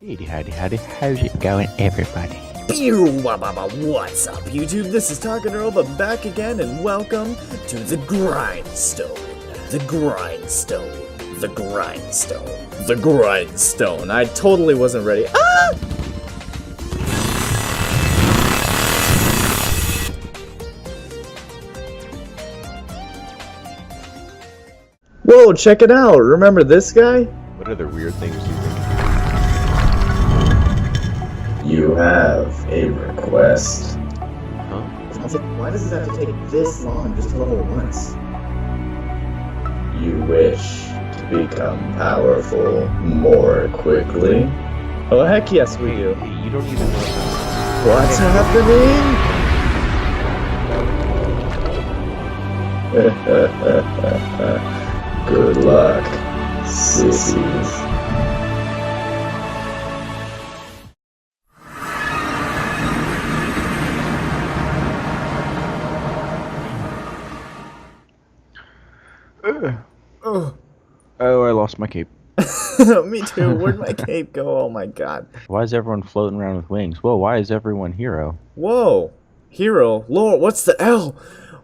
Howdy, how's it going, everybody? What's up, YouTube? This is Takadaroba back again, and welcome to the Grindstone. The Grindstone. The Grindstone. The Grindstone. I totally wasn't ready. Ah! Whoa, check it out. Remember this guy? What other weird things do you think? You have a request. Huh? Why does it have to take this long just to level once? You wish to become powerful more quickly? Oh, heck yes we do. Hey, you don't even know how. What's happening? Good luck, sissies. Oh, I lost my cape. Me too. Where'd my cape go? Oh my god. Why is everyone floating around with wings? Whoa, why is everyone hero? Whoa. Hero. Lord, what's the L?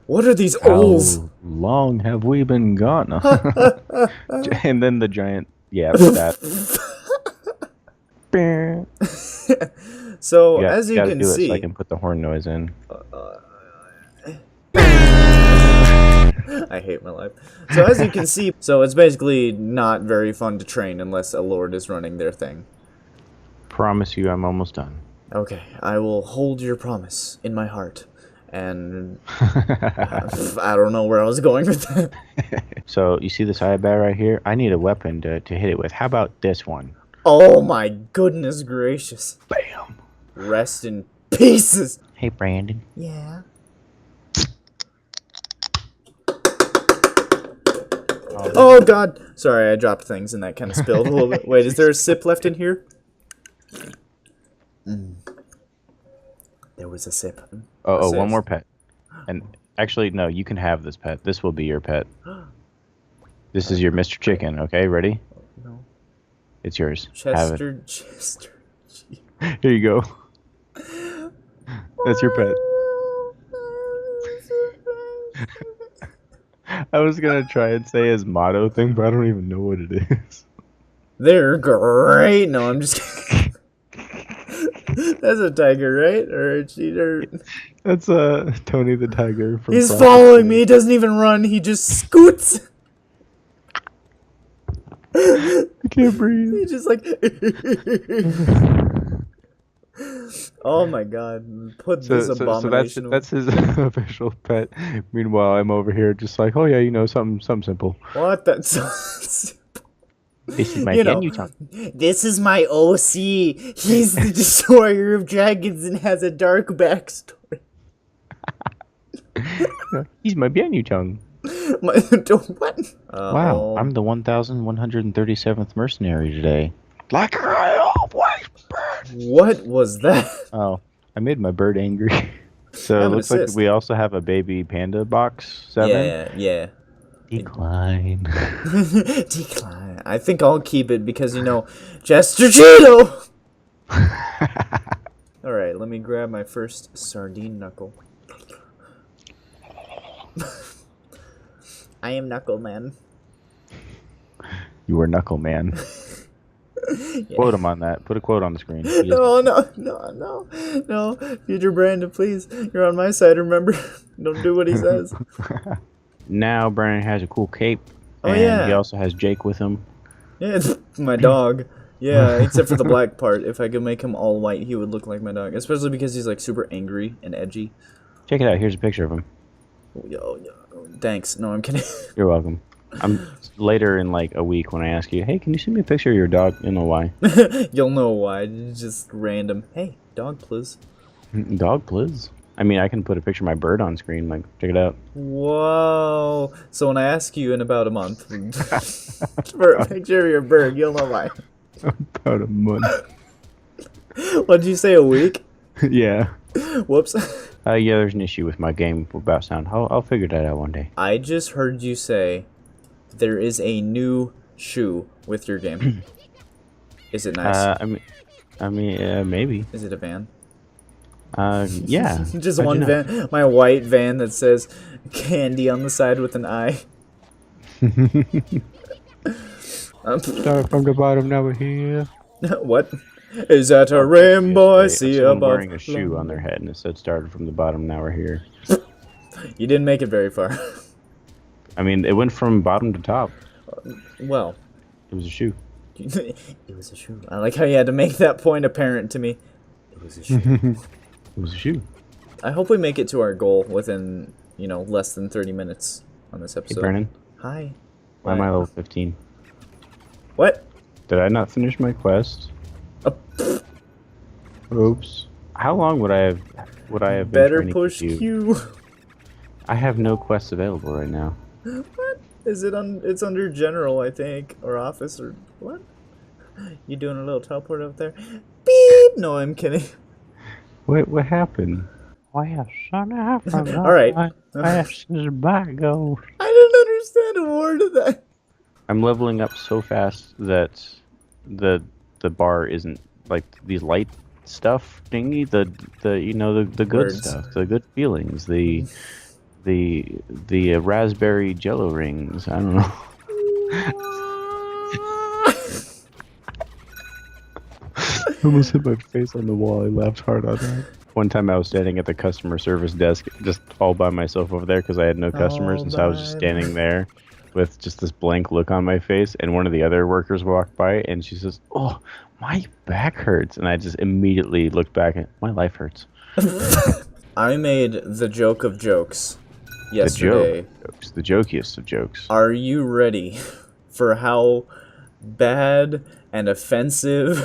What are these O's? How long have we been gone? And then the giant, yeah, that. So, as you can do see... it so I can put the horn noise in. I hate my life. So as you can see, so it's basically not very fun to train unless a lord is running their thing. Promise you I'm almost done. Okay, I will hold your promise in my heart. And I don't know where I was going with that. So you see this eye bat right here? I need a weapon to hit it with. How about this one? Oh my goodness gracious. Bam! Rest in pieces. Hey, Brandon. Yeah. Oh god! Sorry, I dropped things and that kind of spilled a little bit. Wait, is there a sip left in here? There was a sip. Oh, one more pet. And actually, no, you can have this pet. This will be your pet. This is your Mr. Chicken, okay? Ready? No. It's yours. Chester. Here you go. That's your pet. I was gonna try and say his motto thing, but I don't even know what it is. They're great. No, I'm just kidding. That's a tiger, right? Or a cheater? That's Tony the Tiger. From He's Prophecy. following me. He doesn't even run. He just scoots. I can't breathe. He just like. Oh my god! Put this abomination. So that's his official pet. Meanwhile, I'm over here just like, oh yeah, you know, something simple. What? That's so simple. This is my tongue. This is my OC. He's the destroyer of dragons and has a dark backstory. He's my tongue. What? Wow, I'm the 1,137th mercenary today. Like I always been. What was that? Oh, I made my bird angry. So it looks like we also have a baby panda box 7. Yeah. Decline. Decline. I think I'll keep it because, you know, Chester Cheeto! Alright, let me grab my first sardine knuckle. I am Knuckle Man. You were Knuckle Man. Yeah. Quote him on that. Put a quote on the screen. No. Future Brandon, please. You're on my side, remember? Don't do what he says. Now Brandon has a cool cape. Oh, and yeah. he also has Jake with him. Yeah, it's my dog. Yeah, except for the black part. If I could make him all white, he would look like my dog. Especially because he's like super angry and edgy. Check it out. Here's a picture of him. Yo, thanks. No, I'm kidding. You're welcome. I'm later in like a week when I ask you, hey, can you send me a picture of your dog? You'll know why. You'll know why. It's just random. Hey, dog, please. Dog, please. I mean, I can put a picture of my bird on screen. Like, check it out. Whoa. So when I ask you in about a month for a picture of your bird, you'll know why. About a month. What'd you say, a week? Yeah. Whoops. Yeah, there's an issue with my game about sound. I'll figure that out one day. I just heard you say there is a new shoe with your game. Is it nice? I mean, I mean, maybe. Is it a van? Yeah. Just How'd one you know? van. My white van that says candy on the side with an eye. Start from the bottom, now we're here. What? Is that a Oh, rainbow I yesterday, see someone above? wearing a shoe on their head, and it said "started from the bottom, now we're here." You didn't make it very far. I mean, it went from bottom to top. Well, It was a shoe. it was a shoe. I like how you had to make that point apparent to me. It was a shoe. It was a shoe. I hope we make it to our goal within, less than 30 minutes on this Hey, episode. Brennan. Hi. Why am I level 15? What? Did I not finish my quest? Oops. How long would I have? Been Better training push with you? Q. I have no quests available right now. What? Is it on? It's under general, I think, or office, or what? You doing a little teleport up there? Beep. No, I'm kidding. What happened? Why, son, All right. back go. I didn't understand a word of that. I'm leveling up so fast that the bar isn't like these light stuff thingy. The good Words. stuff, the good feelings, the raspberry jello rings. I don't know. I almost hit my face on the wall. I laughed hard on that. One time I was standing at the customer service desk just all by myself over there because I had no customers, and so I was just standing there with just this blank look on my face, and one of the other workers walked by and she says, "Oh, my back hurts," and I just immediately looked back and my life hurts. I made the joke of jokes yesterday. The jokiest of jokes. Are you ready for how bad and offensive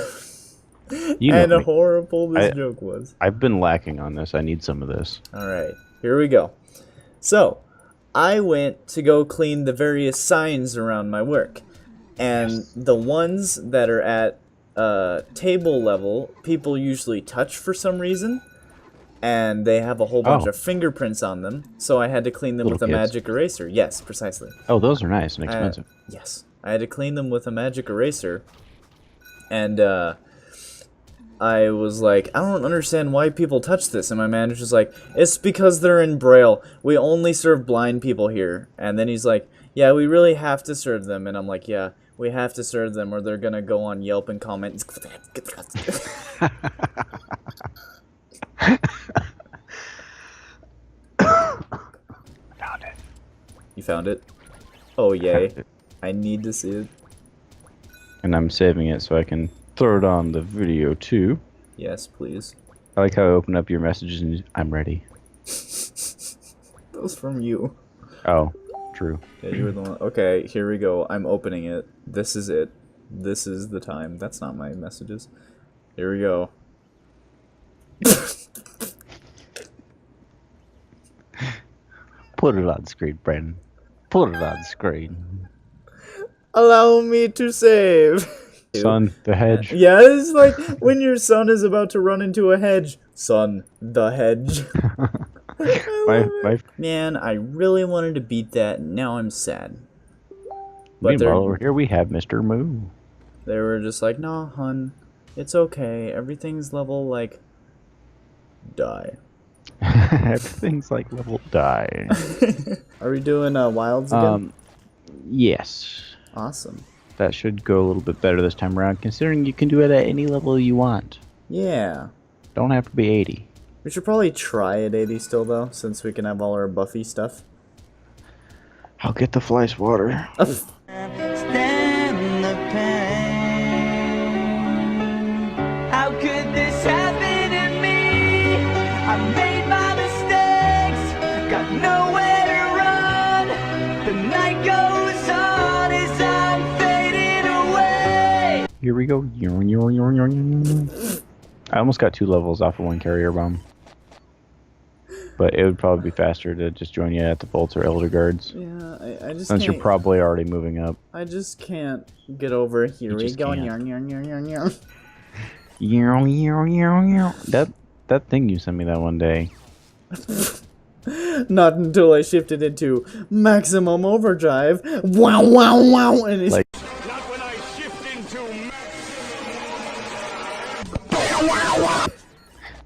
and me. horrible this joke was? I've been lacking on this. I need some of this. Alright, here we go. So, I went to go clean the various signs around my work. And the ones that are at table level, people usually touch for some reason. And they have a whole bunch of fingerprints on them. So I had to clean them with a magic eraser. Yes, precisely. Oh, those are nice and expensive. Yes. I had to clean them with a magic eraser. And I was like, I don't understand why people touch this. And my manager's like, it's because they're in Braille. We only serve blind people here. And then he's like, yeah, we really have to serve them. And I'm like, yeah, we have to serve them or they're going to go on Yelp and comment. Found it. You found it? Oh, yay. I need to see it. And I'm saving it so I can throw it on the video too. Yes, please. I like how I open up your messages and I'm ready. That was from you. Oh, true. Yeah, you were the one. Okay, here we go. I'm opening it. This is it. This is the time. That's not my messages. Here we go. Put it on screen, Brandon. Put it on screen. Allow me to save. Son, the hedge. Yeah, it's like when your son is about to run into a hedge. Son, the hedge. Man, I really wanted to beat that, and now I'm sad. But Meanwhile, over here we have Mr. Moo. They were just like, nah, hun, it's okay. Everything's level, like, die. Everything's like level die. Are we doing wilds again? Yes. Awesome. That should go a little bit better this time around, considering you can do it at any level you want. Yeah. Don't have to be 80. We should probably try at 80 still, though, since we can have all our Buffy stuff. I'll get the flies water. Stand the pain. How could this happen to me? I made my mistakes, got nowhere to run. The night goes on as I'm fading away. Here we go. I almost got 2 levels off of one carrier bomb. But it would probably be faster to just join you at the bolts or elder guards. Yeah, I just Since can't, you're probably already moving up. I just can't get over here. We go yarn. That thing you sent me that one day. Not until I shifted into maximum overdrive. Wow, wow, wow. And it's Like, Not when I shift into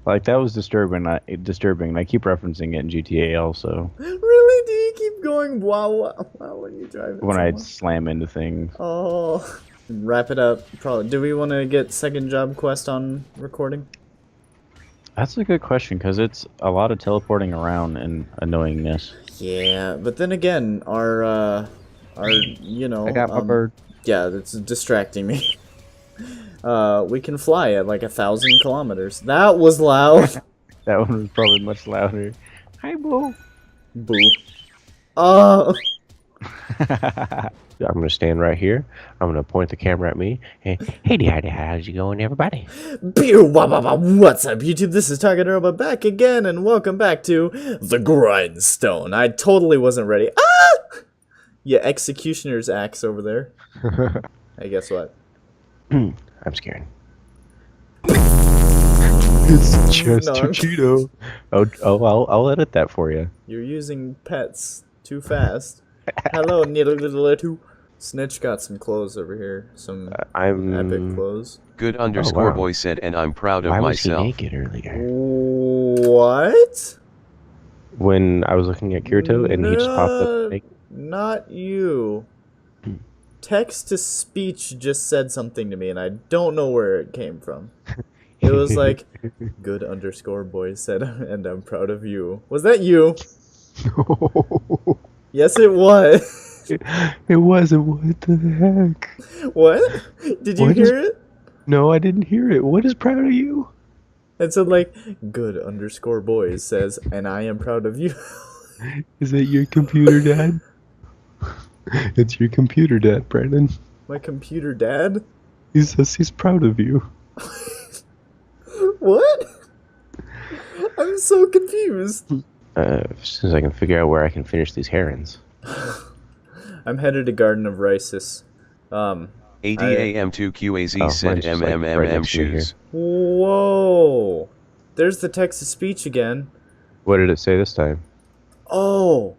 Like that was disturbing. Disturbing. I keep referencing it in GTA also Really? Do you keep going wow when you drive it when I somewhere? slam into things. Oh. Wrap it up. Probably. Do we want to get second job quest on recording? That's a good question because it's a lot of teleporting around and annoyingness. Yeah, but then again, our you know, I got my bird. yeah, that's distracting me. We can fly at like 1,000 kilometers. That was loud. That one was probably much louder. Hi, Boo. Boo. Oh. I'm gonna stand right here. I'm gonna point the camera at me. And, hey, Daddy, how's it going, everybody? What's up, YouTube? This is Takadaroba back again, and welcome back to the Grindstone. I totally wasn't ready. Ah! Yeah, executioner's axe over there. Hey, guess what? I'm scared. It's just No, I'm- Cheeto. I'll edit that for you. You're using pets too fast. Hello, little. Snitch got some clothes over here. Some epic clothes. Good underscore wow. boy said, and I'm proud of Why was he myself. naked earlier? What? When I was looking at Kirito and he just popped up. No, naked. Not you. Text to speech just said something to me, and I don't know where it came from. It was like, good underscore boy said, and I'm proud of you. Was that you? Yes, it was. It wasn't. What the heck? What? Did you What hear it? No, I didn't hear it. What is proud of you? It said like, good underscore boy says, and I am proud of you. Is it your computer, Dad? It's your computer, Dad, Brandon. My computer dad? He says he's proud of you. What? I'm so confused. As soon as I can figure out where I can finish these herons. I'm headed to Garden of Rices. ADAM2QAZ Oh, said mine's just, like, right MMMM next to you here. shoes. Whoa. There's the text to speech again. What did it say this time? Oh.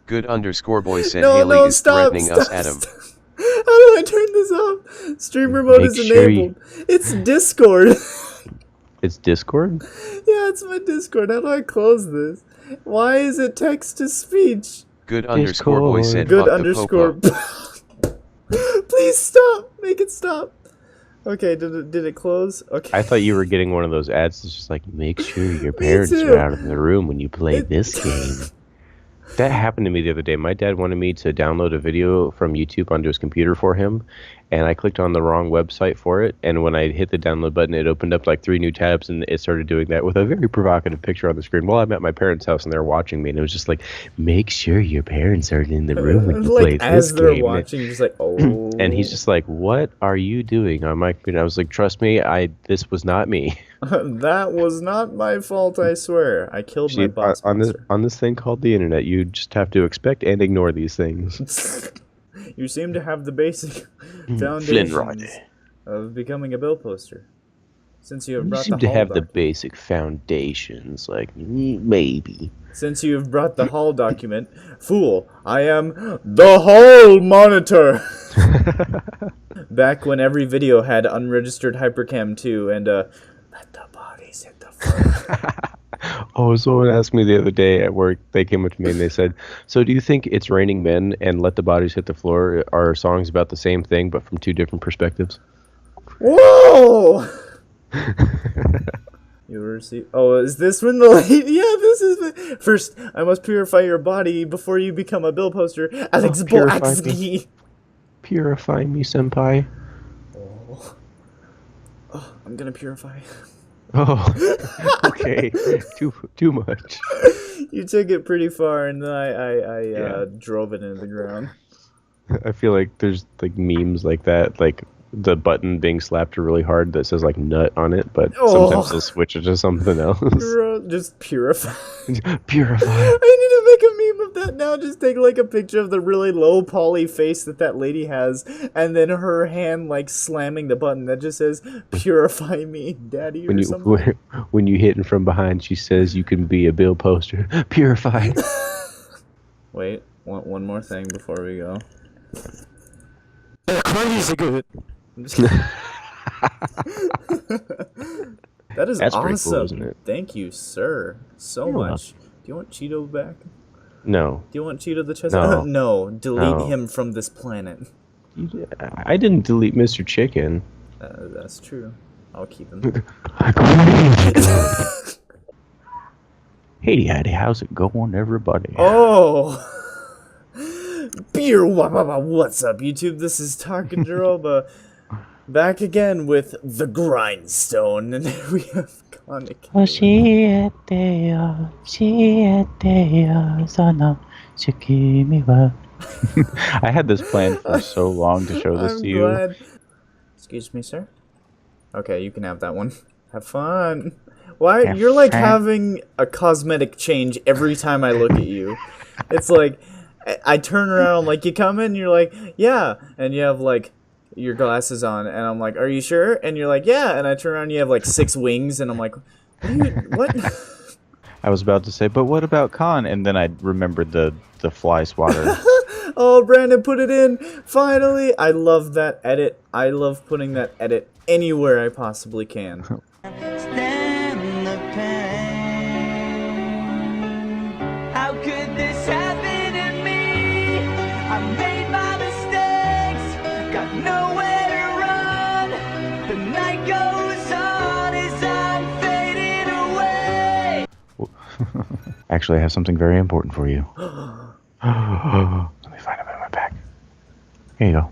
Good underscore boy said No, Haley no, is stop, threatening stop, us, Adam. stop. How do I turn this off? Streamer mode Make is sure enabled. It's Discord. It's Discord? Yeah, it's my Discord. How do I close this? Why is it text to speech? Good underscore boy said Good fuck the underscore. popo. Please stop. Make it stop. Okay, did it close? Okay. I thought you were getting one of those ads that's just like, make sure your parents too. are out in the room when you play this game. That happened to me the other day. My dad wanted me to download a video from YouTube onto his computer for him, and I clicked on the wrong website for it, and when I hit the download button, it opened up like 3 new tabs, and it started doing that with a very provocative picture on the screen. Well, I'm at my parents' house, and they're watching me, and it was just like, make sure your parents are in the room when you play Like this as they're game. watching, you're just like, oh. And he's just like, what are you doing on my computer? I was like, trust me, this was not me. That was not my fault, I swear. I killed my boss on monster. this thing called the internet, you just have to expect and ignore these things. You seem to have the basic Flynn foundations Rodney. of becoming a bill poster. Since you have You brought seem the to hall have the document. basic foundations, like maybe. Since you have brought the hall document, fool, I am the hall monitor. Back when every video had unregistered hypercam 2 and let the bodies hit the floor. Oh, someone asked me the other day at work. They came up to me and they said, "So do you think It's Raining Men and Let the Bodies Hit the Floor are songs about the same thing but from 2 different perspectives?" Whoa! You ever see? Oh, is this when the lady? Yeah, this is the first. I must purify your body before you become a bill poster. Alex purify Boaxley. Purify me, senpai. Oh, I'm gonna purify. Oh, okay. Too much. You took it pretty far, and then I Yeah. drove it into the ground. I feel like there's like memes like that, like the button being slapped really hard that says like nut on it, but sometimes they'll switch it to something else. Just purify. Purify. I need to make a meme of that now. Just take like a picture of the really low poly face that lady has, and then her hand like slamming the button that just says "Purify me, Daddy" or something. When you hit and from behind, she says you can be a bill poster. Purify. Wait, one more thing before we go. That is That's awesome. pretty cool, isn't it? Thank you, sir, so You're much. Do you want Cheeto back? No. Do you want Cheeto the chest? No. No, delete No. him from this planet. I didn't delete Mr. Chicken. That's true. I'll keep him. Hey, Daddy, how's it going, everybody? Oh! Beer! What's up, YouTube? This is Takadaroba. Back again with the Grindstone, and we have Conic. I had this planned for so long to show this I'm to you. glad. Excuse me, sir? Okay, you can have that one. Have fun. Why? Have You're like fun. having a cosmetic change every time I look at you. It's like, I turn around, like, you come in, you're like, yeah, and you have, like, your glasses on, and I'm like, are you sure? And you're like, yeah, and I turn around, and you have, like, 6 wings, and I'm like, what? I was about to say, but what about Khan? And then I remembered the fly swatter. Oh, Brandon put it in, finally! I love that edit. I love putting that edit anywhere I possibly can. Stand the pain. How could this happen to me? I made my mistakes, got nowhere to run. The night goes on as I'm fading away. Actually, I have something very important for you. Let me find it in my bag. Here you go.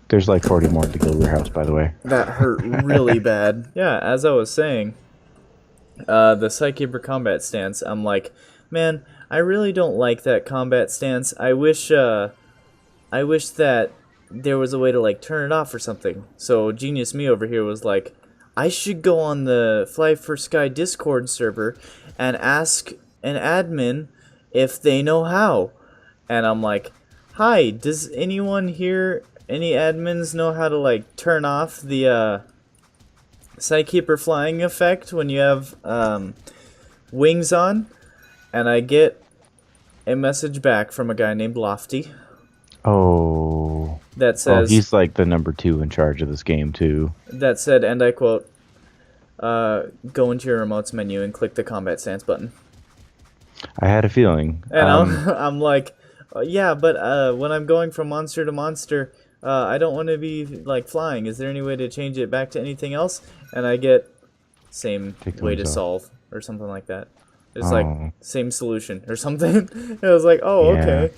There's like 40 more to Gilbert House, by the way. That hurt really bad. Yeah, as I was saying, the Psykeeper combat stance, I'm like, man, I really don't like that combat stance. I wish that there was a way to, like, turn it off or something. So Genius Me over here was like, I should go on the Fly for Sky Discord server and ask an admin if they know how. And I'm like, hi, does anyone here, any admins know how to, like, turn off the Psykeeper flying effect when you have wings on? And I get a message back from a guy named Lofty Oh. that Oh, says, he's like the number 2 in charge of this game, too. that said, and I quote, go into your remotes menu and click the combat stance button. I had a feeling. And I'm like, yeah, but when I'm going from monster to monster, I don't want to be, like, flying. Is there any way to change it back to anything else? And I get same Take the way to wings off. solve or something like that. It's Oh. like same solution or something. And I was like, oh, Yeah. okay.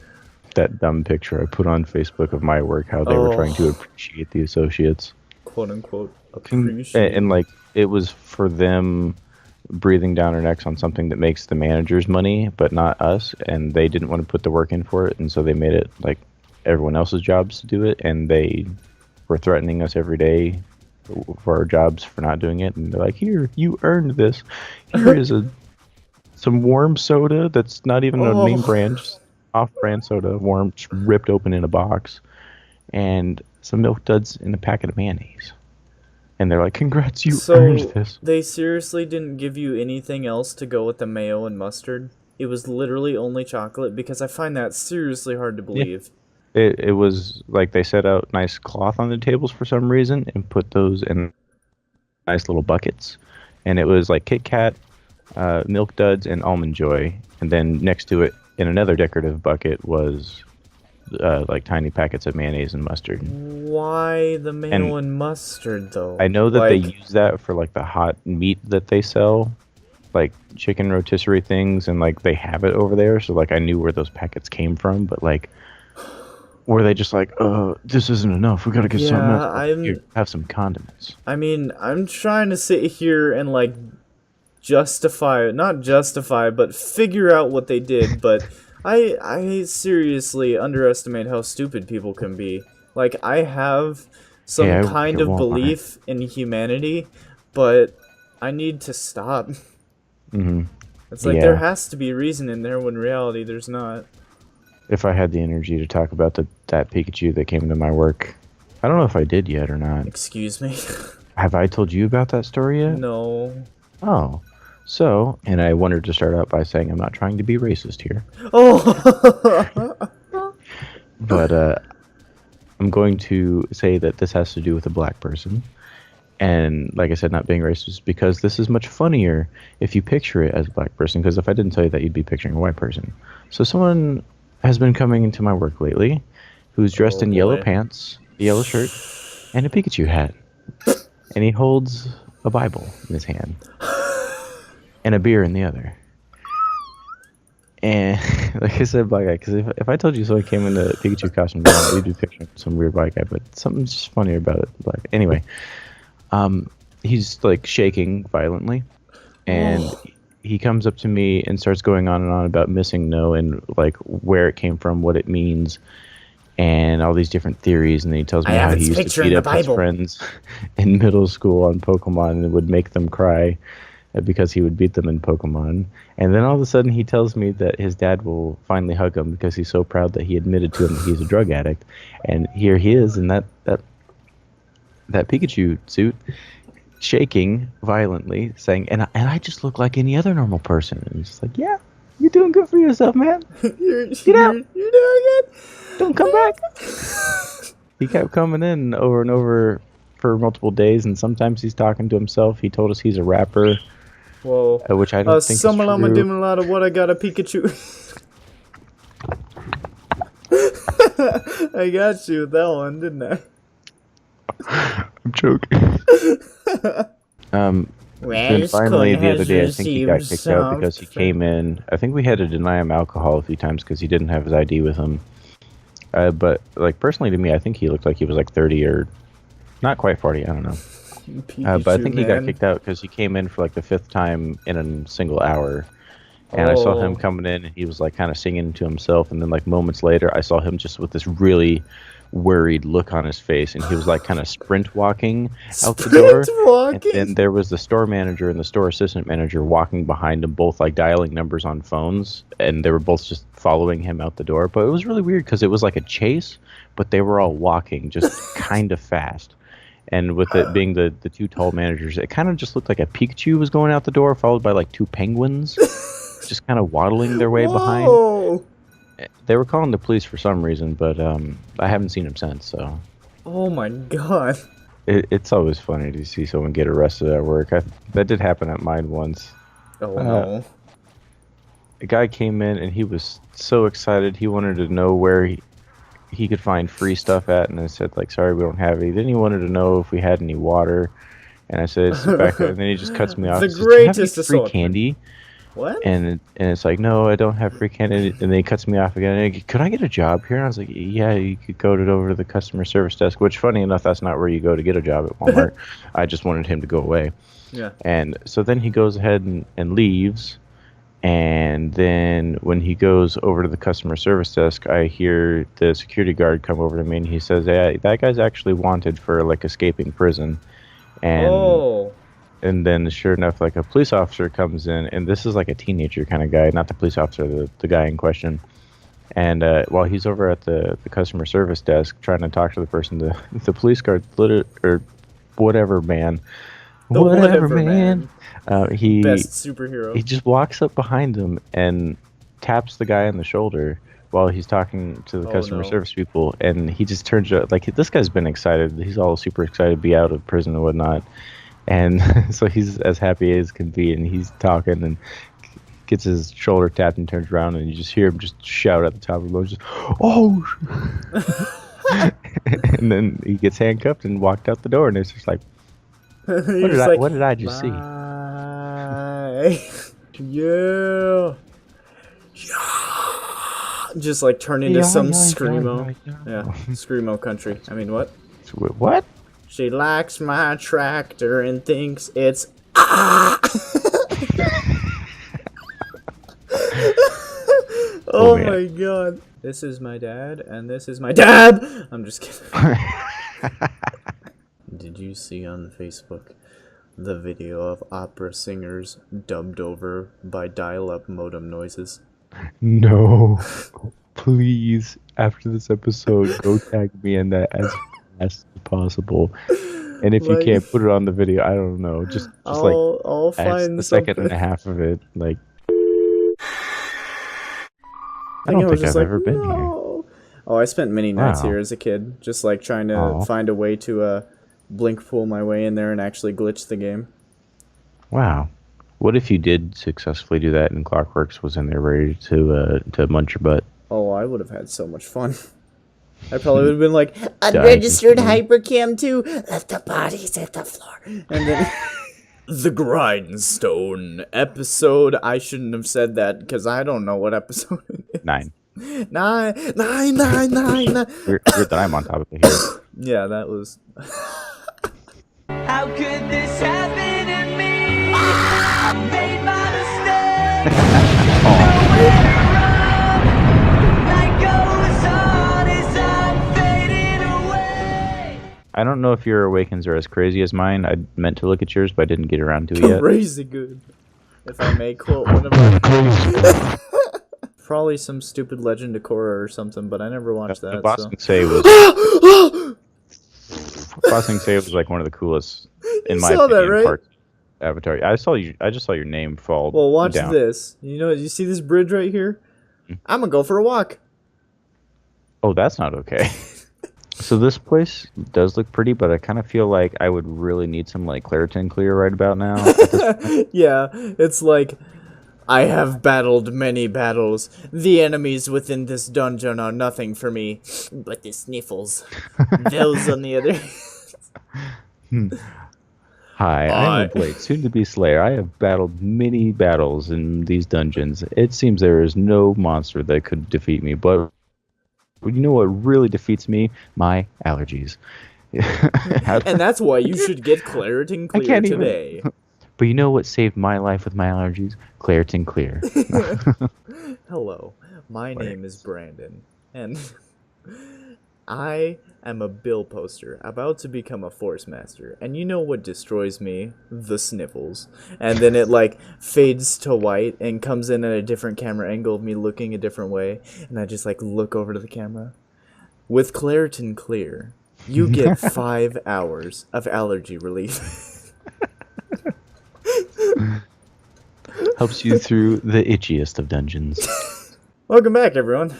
That dumb picture I put on Facebook of my work, how they were trying to appreciate the associates. Quote unquote And, appreciate. and like, it was for them breathing down our necks on something that makes the managers money, but not us, and they didn't want to put the work in for it, and so they made it like everyone else's jobs to do it, and they were threatening us every day for our jobs for not doing it, and they're like, here, you earned this. Here is some warm soda that's not even a name brand, just off-brand soda, warm, just ripped open in a box, and some Milk Duds and a packet of mayonnaise. And they're like, congrats, you earned this. They seriously didn't give you anything else to go with the mayo and mustard? It was literally only chocolate? Because I find that seriously hard to believe. It was like they set out nice cloth on the tables for some reason and put those in nice little buckets. And it was like Kit Kat, Milk Duds, and Almond Joy. And then next to it, in another decorative bucket, was like tiny packets of mayonnaise and mustard. Why the mayo and mustard, though? I know that they Like, use that for like the hot meat that they sell, like chicken rotisserie things, and like they have it over there. So like I knew where those packets came from, but like, were they just like, this isn't enough. We gotta get something Yeah, else. Here, have some condiments. I mean, I'm trying to sit here and, like, not justify, but figure out what they did, but I seriously underestimate how stupid people can be. Like, I have some Yeah, I work kind at of Walmart. belief in humanity, but I need to stop. Hmm. It's like Yeah. there has to be reason in there when in reality there's not. If I had the energy to talk about that Pikachu that came into my work, I don't know if I did yet or not. Excuse me? Have I told you about that story yet? No. Oh. So, and I wanted to start out by saying I'm not trying to be racist here, Oh! but I'm going to say that this has to do with a black person. And like I said, not being racist, because this is much funnier if you picture it as a black person. Because if I didn't tell you that, you'd be picturing a white person. So someone has been coming into my work lately, who's dressed Oh, in yellow boy. pants, a yellow shirt, and a Pikachu hat, and he holds a Bible in his hand and a beer in the other. And like I said, black guy, because if I told you someone came in a Pikachu costume, you'd be picturing some weird black guy. But something's just funnier about it. Black. Anyway, he's like shaking violently, and he comes up to me and starts going on and on about missing no and like where it came from, what it means, and all these different theories. And then he tells me I have how its he used picture to in beat the up his Bible. friends in middle school on Pokemon and would make them cry because he would beat them in Pokemon. And then all of a sudden he tells me that his dad will finally hug him because he's so proud that he admitted to him that he's a drug addict. And here he is in that Pikachu suit, shaking violently, saying, and I just look like any other normal person. And he's just like, yeah, you're doing good for yourself, man. You're Get out. doing it. Don't come back. He kept coming in over and over for multiple days, and sometimes he's talking to himself. He told us he's a rapper, Whoa. which I don't think is Some llama true. dim a lot of what I got a Pikachu. I got you with that one, didn't I? I'm joking. Then finally, the other day, I think he got kicked out because he came in. I think we had to deny him alcohol a few times because he didn't have his ID with him. But like personally to me, I think he looked like he was like 30 or not quite 40. I don't know. But I think he got kicked out because he came in for like the 5th time in a single hour. And I saw him coming in, and he was like kind of singing to himself. And then like moments later, I saw him just with this really worried look on his face, and he was like kind of sprint walking out the door. And then there was the store manager and the store assistant manager walking behind him, both like dialing numbers on phones, and they were both just following him out the door. But it was really weird because it was like a chase, but they were all walking just kind of fast. And with it being the 2 tall managers, it kind of just looked like a Pikachu was going out the door, followed by like 2 penguins, just kind of waddling their way behind. They were calling the police for some reason, but I haven't seen them since. So. Oh my god. It's always funny to see someone get arrested at work. That did happen at mine once. Oh no. A guy came in and he was so excited. He wanted to know where he could find free stuff at, and I said like, sorry, we don't have any. Then he wanted to know if we had any water, and I said, sit back there. And then he just cuts me off. The He says, "Do you have any greatest free assault. candy?" What? And it's like, no, I don't have free candy. And then he cuts me off again. And could I get a job here? And I was like, yeah, you could go over to the customer service desk. Which, funny enough, that's not where you go to get a job at Walmart. I just wanted him to go away. Yeah. And so then he goes ahead and leaves. And then when he goes over to the customer service desk, I hear the security guard come over to me, and he says, "Yeah, that guy's actually wanted for like escaping prison." And then sure enough, like a police officer comes in, and this is like a teenager kind of guy, not the police officer, the guy in question. And while he's over at the customer service desk trying to talk to the person, the police guard, or whatever man, whatever man. He Best superhero. He just walks up behind him and taps the guy on the shoulder while he's talking to the customer service people, and he just turns out like this guy's been excited. He's all super excited to be out of prison and whatnot, and so he's as happy as can be, and he's talking and gets his shoulder tapped and turns around, and you just hear him just shout at the top of his lungs, just, "Oh!" And then he gets handcuffed and walked out the door, and it's just like, what did I just see? Yeah. Just like turn into some screamo. Yeah, screamo country. I mean, what? What? She likes my tractor and thinks it's. Oh my god. This is my dad, and this is my dad! I'm just kidding. Did you see on Facebook the video of opera singers dubbed over by dial-up modem noises? No. Please, after this episode, go tag me in that as fast as possible. And if you can't put it on the video, I don't know. Just I'll find a second and a half of it. Like, I don't think I've ever been here. Oh, I spent many nights Wow. here as a kid, just like trying to find a way to blink pull my way in there and actually glitch the game. Wow. What if you did successfully do that and Clockworks was in there ready to munch your butt? Oh, I would have had so much fun. I probably would have been like, Unregistered Hypercam 2, let the bodies hit the floor. And then... The Grindstone episode. I shouldn't have said that because I don't know what episode it is. 9. 9. Weird that I'm on top of it here. Yeah, that was... How could this happen to me? I made my mistake. Nowhere to run. The night goes on as I'm fading away. I don't know if your awakens are as crazy as mine. I meant to look at yours, but I didn't get around to it yet. Crazy good. If I may quote one of my... Probably some stupid Legend of Korra or something, but I never watched that. Bossing Say was... Bossing Say was like one of the coolest, in my saw that, opinion, right? parts of Avatar. I just saw your name fall Well, watch down. this. You see this bridge right here? I'm gonna go for a walk. Oh, that's not okay. So this place does look pretty, but I kind of feel like I would really need some like Claritin Clear right about now. Yeah, it's like, I have battled many battles. The enemies within this dungeon are nothing for me, but the sniffles. Those on the other... Hi, I'm a Blade, soon to be Slayer. I have battled many battles in these dungeons. It seems there is no monster that could defeat me, but you know what really defeats me? My allergies. And that's why you should get Claritin Clear can't even- today. But you know what saved my life with my allergies? Claritin Clear. Hello, my name is Brandon, and I am a bill poster about to become a force master. And you know what destroys me? The sniffles. And then it like fades to white and comes in at a different camera angle of me looking a different way, and I just like look over to the camera. With Claritin Clear, you get 5 hours of allergy relief. Helps you through the itchiest of dungeons. Welcome back, everyone.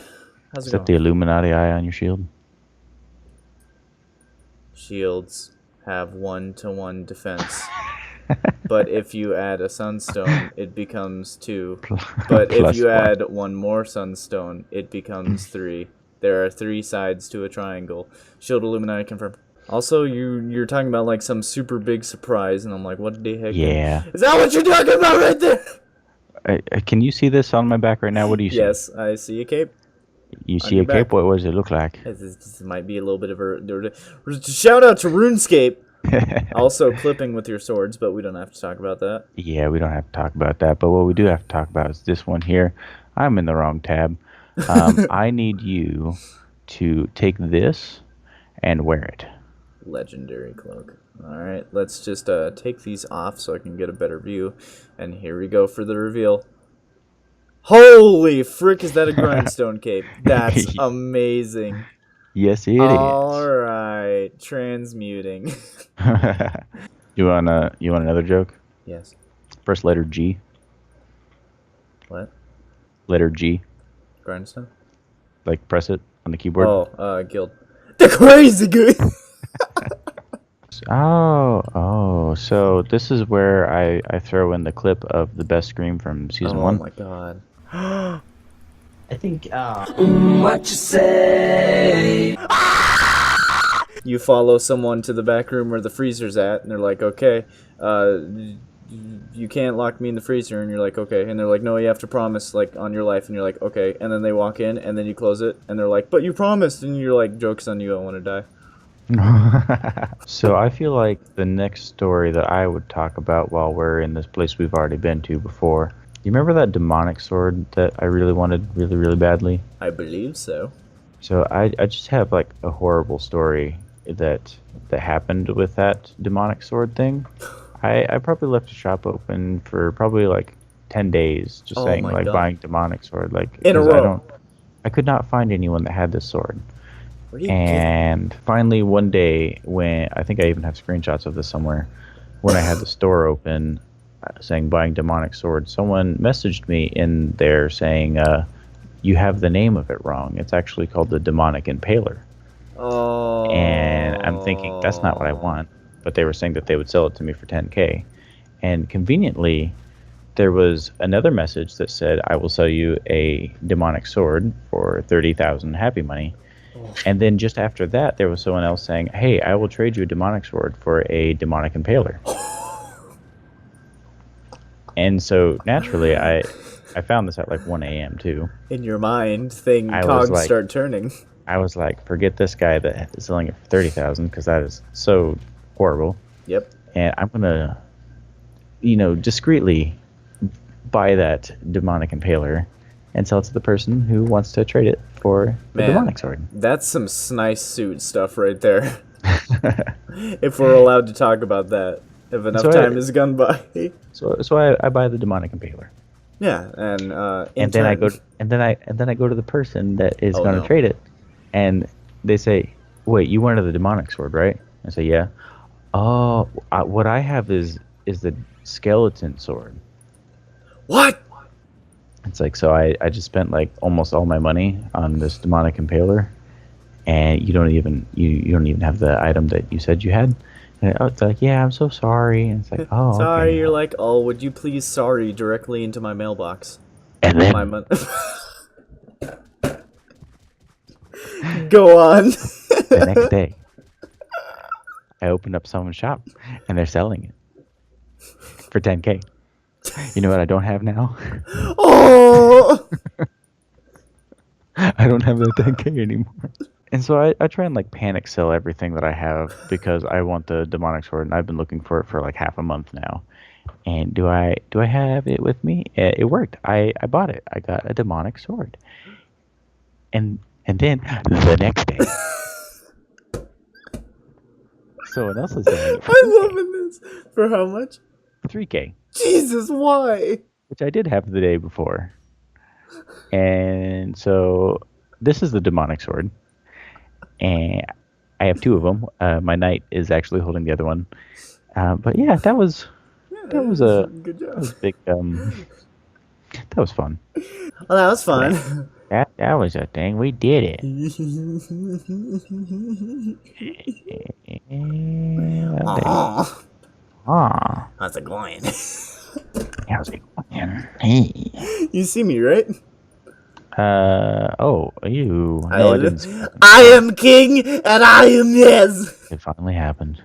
How's Is it that the going? Illuminati eye on your shield? Shields have 1-to-1 defense. But if you add a sunstone, it becomes 2. But if Plus you one. add one more sunstone, it becomes 3. There are 3 sides to a triangle. Shield Illuminati confirmed. Also, you're talking about like some super big surprise, and I'm like, what the heck? Yeah. Is that what you're talking about right there? Can you see this on my back right now? What do you see? Yes, I see a cape. You see your a cape? back. What does it look like? This might be a little bit of a shout out to RuneScape. Also clipping with your swords, but we don't have to talk about that. Yeah, we don't have to talk about that. But what we do have to talk about is this one here. I'm in the wrong tab. I need you to take this and wear it. Legendary cloak. Alright, let's just take these off so I can get a better view. And here we go for the reveal. Holy frick, is that a Grindstone cape? That's amazing. Yes, it is. Alright, transmuting. You want another joke? Yes. First letter G. What? Letter G. Grindstone? Like press it on the keyboard. Oh, guild. The crazy good! Oh, so this is where I throw in the clip of the best scream from season 1. Oh my god. I think, What you say? You follow someone to the back room where the freezer's at, and they're like, okay, you can't lock me in the freezer, and you're like, okay, and they're like, no, you have to promise, like, on your life, and you're like, okay, and then they walk in, and then you close it, and they're like, but you promised, and you're like, joke's on you, I want to die. So I feel like the next story that I would talk about while we're in this place we've already been to before. You remember that demonic sword that I really wanted really, really badly? I believe so. So I just have like a horrible story that happened with that demonic sword thing. I probably left the shop open for probably like 10 days just Oh saying my like God. buying demonic sword like In a 'cause row. I could not find anyone that had this sword. Where do you get And finally one day when I think I even have screenshots of this somewhere, when I had the store open saying buying demonic sword, someone messaged me in there saying you have the name of it wrong. It's actually called the demonic impaler. Oh. And I'm thinking that's not what I want. but they were saying that they would sell it to me for 10K. And conveniently, there was another message that said, I will sell you a demonic sword for 30,000 happy money. And then just after that, there was someone else saying, hey, I will trade you a demonic sword for a demonic impaler. And so naturally, I found this at like 1 a.m. too. In your mind, I was cogs like- start turning. I was like, forget this guy that is selling it for 30,000 because that is so horrible. Yep. And I'm gonna, discreetly buy that demonic impaler and sell it to the person who wants to trade it for the Man. demonic sword. That's some nice suit stuff right there. If we're allowed to talk about that, if enough So time has gone by. So I buy the demonic impaler. Yeah, and And then I go to the person that is Oh, going to no. trade it, and they say, "Wait, you wanted the demonic sword, right?" I say, "Yeah." Oh, what I have is the skeleton sword. What? It's like, so I just spent like almost all my money on this demonic impaler, and you don't even have the item that you said you had. And it's like, yeah, I'm so sorry. And it's like, oh, Sorry, okay. you're like, oh, would you please sorry directly into my mailbox? And then My Go on. the next day, I opened up someone's shop, and they're selling it for 10K. You know what I don't have now? Oh! I don't have that 10K anymore. And so I try and like panic sell everything that I have because I want the demonic sword, and I've been looking for it for like half a month now. And do I have it with me? It worked. I bought it. I got a demonic sword. And then the next day, someone else is selling it for I'm loving this. For how much? 3K, Jesus, why? which I did have the day before. And so this is the demonic sword. And I have two of them. My knight is actually holding the other one. But yeah, that was a Good job. big. That was fun. Well, that was fun. That was a thing. We did it. Aw, Ah, how's it going? how's it going? Hey. You see me, right? Oh, you. No, I didn't. I am king, and I am yes. It finally happened.